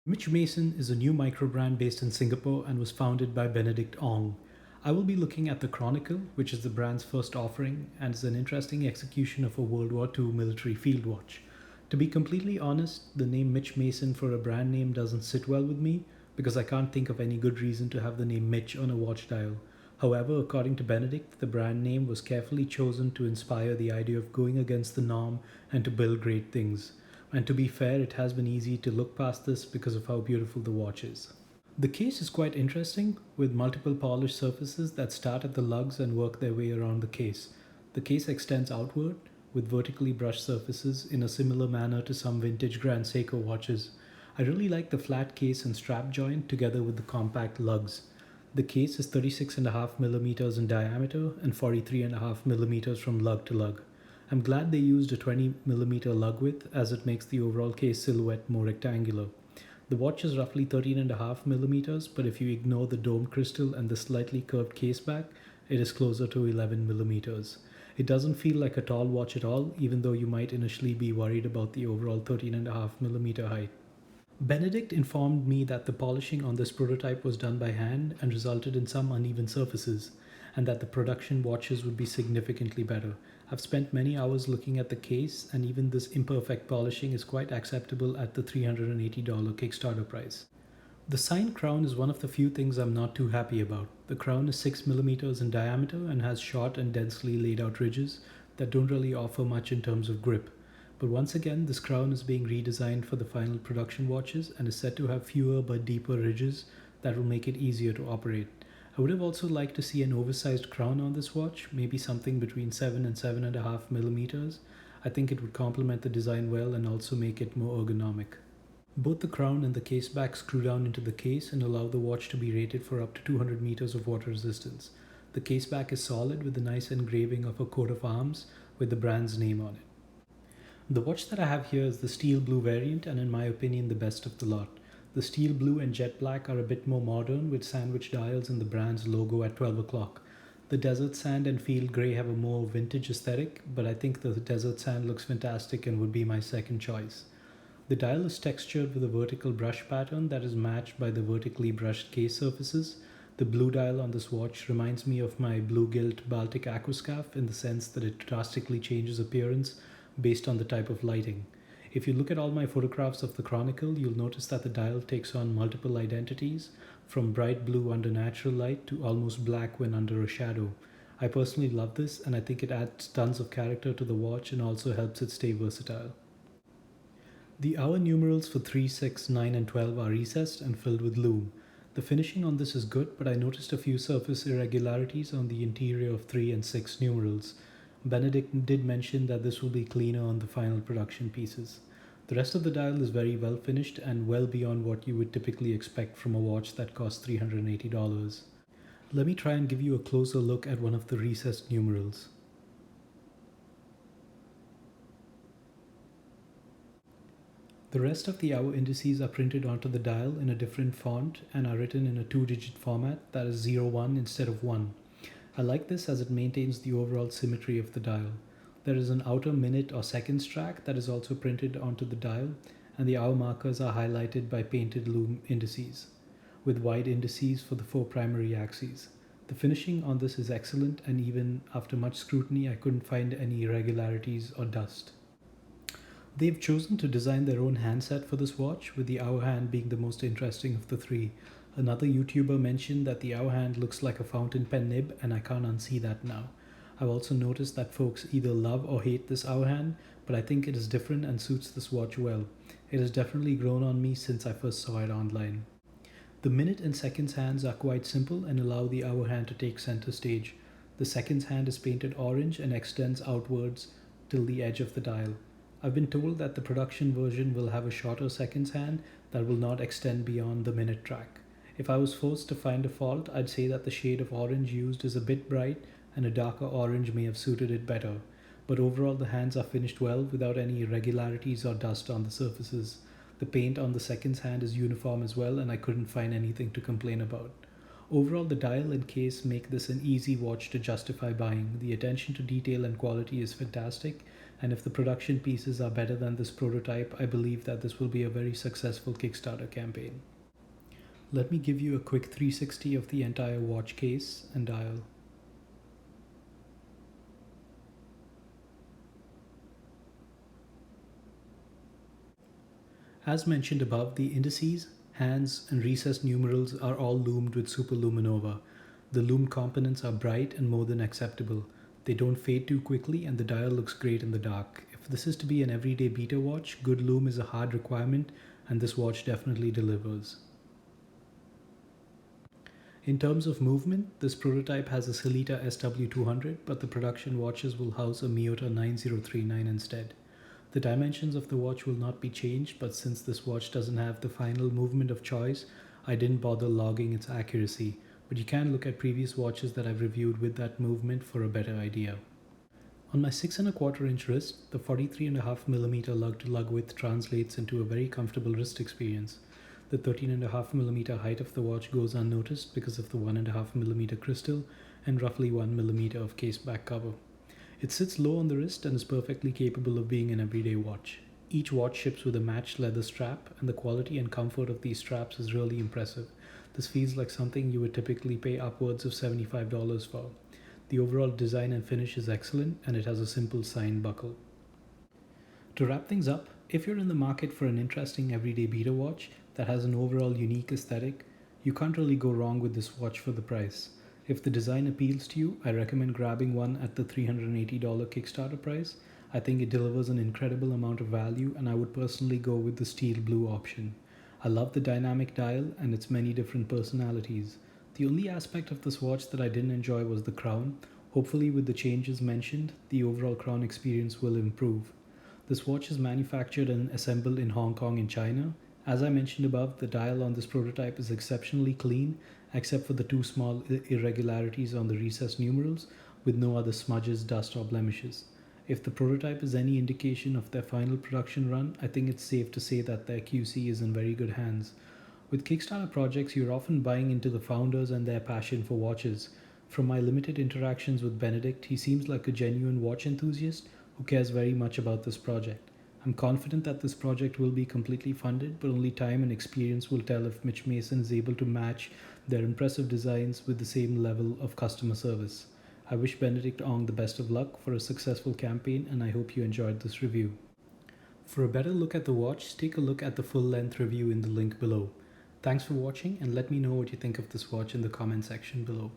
Mitch Mason is a new microbrand based in Singapore and was founded by Benedict Ong. I will be looking at the Chronicle, which is the brand's first offering and is an interesting execution of a World War II military field watch. To be completely honest, the name Mitch Mason for a brand name doesn't sit well with me because I can't think of any good reason to have the name Mitch on a watch dial. However, according to Benedict, the brand name was carefully chosen to inspire the idea of going against the norm and to build great things. And to be fair, it has been easy to look past this because of how beautiful the watch is. The case is quite interesting, with multiple polished surfaces that start at the lugs and work their way around the case. The case extends outward, with vertically brushed surfaces in a similar manner to some vintage Grand Seiko watches. I really like the flat case and strap joint together with the compact lugs. The case is 36.5 millimeters in diameter and 43.5 millimeters from lug to lug. I'm glad they used a 20mm lug width as it makes the overall case silhouette more rectangular. The watch is roughly 13.5mm, but if you ignore the domed crystal and the slightly curved case back, it is closer to 11mm. It doesn't feel like a tall watch at all, even though you might initially be worried about the overall 13.5mm height. Benedict informed me that the polishing on this prototype was done by hand and resulted in some uneven surfaces, and that the production watches would be significantly better. I've spent many hours looking at the case, and even this imperfect polishing is quite acceptable at the $380 Kickstarter price. The signed crown is one of the few things I'm not too happy about. The crown is 6mm in diameter and has short and densely laid out ridges that don't really offer much in terms of grip. But once again, this crown is being redesigned for the final production watches and is said to have fewer but deeper ridges that will make it easier to operate. I would have also liked to see an oversized crown on this watch, maybe something between 7 and 7.5mm. I think it would complement the design well and also make it more ergonomic. Both the crown and the case back screw down into the case and allow the watch to be rated for up to 200 meters of water resistance. The case back is solid with a nice engraving of a coat of arms with the brand's name on it. The watch that I have here is the steel blue variant and in my opinion the best of the lot. The steel blue and jet black are a bit more modern with sandwich dials and the brand's logo at 12 o'clock. The desert sand and field grey have a more vintage aesthetic, but I think the desert sand looks fantastic and would be my second choice. The dial is textured with a vertical brush pattern that is matched by the vertically brushed case surfaces. The blue dial on this watch reminds me of my blue gilt Baltic aquascarf in the sense that it drastically changes appearance based on the type of lighting. If you look at all my photographs of the Chronicle, you'll notice that the dial takes on multiple identities, from bright blue under natural light to almost black when under a shadow. I personally love this and I think it adds tons of character to the watch and also helps it stay versatile. The hour numerals for 3, 6, 9 and 12 are recessed and filled with loom. The finishing on this is good, but I noticed a few surface irregularities on the interior of 3 and 6 numerals. Benedict did mention that this will be cleaner on the final production pieces. The rest of the dial is very well finished and well beyond what you would typically expect from a watch that costs $380. Let me try and give you a closer look at one of the recessed numerals. The rest of the hour indices are printed onto the dial in a different font and are written in a 2-digit format that is 01 instead of 1. I like this as it maintains the overall symmetry of the dial. There is an outer minute or seconds track that is also printed onto the dial, and the hour markers are highlighted by painted loom indices, with wide indices for the 4 primary axes. The finishing on this is excellent, and even after much scrutiny I couldn't find any irregularities or dust. They've chosen to design their own handset for this watch, with the hour hand being the most interesting of the 3. Another YouTuber mentioned that the hour hand looks like a fountain pen nib, and I can't unsee that now. I've also noticed that folks either love or hate this hour hand, but I think it is different and suits this watch well. It has definitely grown on me since I first saw it online. The minute and seconds hands are quite simple and allow the hour hand to take center stage. The seconds hand is painted orange and extends outwards till the edge of the dial. I've been told that the production version will have a shorter seconds hand that will not extend beyond the minute track. If I was forced to find a fault, I'd say that the shade of orange used is a bit bright and a darker orange may have suited it better. But overall the hands are finished well without any irregularities or dust on the surfaces. The paint on the seconds hand is uniform as well and I couldn't find anything to complain about. Overall, the dial and case make this an easy watch to justify buying. The attention to detail and quality is fantastic And if the production pieces are better than this prototype, I believe that this will be a very successful Kickstarter campaign. Let me give you a quick 360 of the entire watch case and dial. As mentioned above, the indices, hands, and recessed numerals are all loomed with superluminova. The loomed components are bright and more than acceptable. They don't fade too quickly and the dial looks great in the dark. If this is to be an everyday beta watch, good loom is a hard requirement and this watch definitely delivers. In terms of movement, this prototype has a Sellita SW200, but the production watches will house a miyota 9039 instead. The dimensions of the watch will not be changed, but since this watch doesn't have the final movement of choice, I didn't bother logging its accuracy, but you can look at previous watches that I've reviewed with that movement for a better idea. On my 6¼ inch wrist, the 43.5mm lug-to-lug width translates into a very comfortable wrist experience. The 13.5mm height of the watch goes unnoticed because of the 1.5mm crystal and roughly 1mm of case back cover. It sits low on the wrist and is perfectly capable of being an everyday watch. Each watch ships with a matched leather strap, and the quality and comfort of these straps is really impressive. This feels like something you would typically pay upwards of $75 for. The overall design and finish is excellent, and it has a simple sign buckle. To wrap things up, if you're in the market for an interesting everyday beater watch that has an overall unique aesthetic, you can't really go wrong with this watch for the price. If the design appeals to you, I recommend grabbing one at the $380 Kickstarter price. I think it delivers an incredible amount of value, and I would personally go with the steel blue option. I love the dynamic dial and its many different personalities. The only aspect of this watch that I didn't enjoy was the crown. Hopefully with the changes mentioned, the overall crown experience will improve. This watch is manufactured and assembled in Hong Kong and China. As I mentioned above, the dial on this prototype is exceptionally clean, except for the two small irregularities on the recessed numerals, with no other smudges, dust, or blemishes. If the prototype is any indication of their final production run, I think it's safe to say that their QC is in very good hands. With Kickstarter projects, you're often buying into the founders and their passion for watches. From my limited interactions with Benedict, he seems like a genuine watch enthusiast who cares very much about this project. I'm confident that this project will be completely funded, but only time and experience will tell if Mitch Mason is able to match their impressive designs with the same level of customer service. I wish Benedict Ong the best of luck for a successful campaign, and I hope you enjoyed this review. For a better look at the watch, take a look at the full-length review in the link below. Thanks for watching, and let me know what you think of this watch in the comment section below.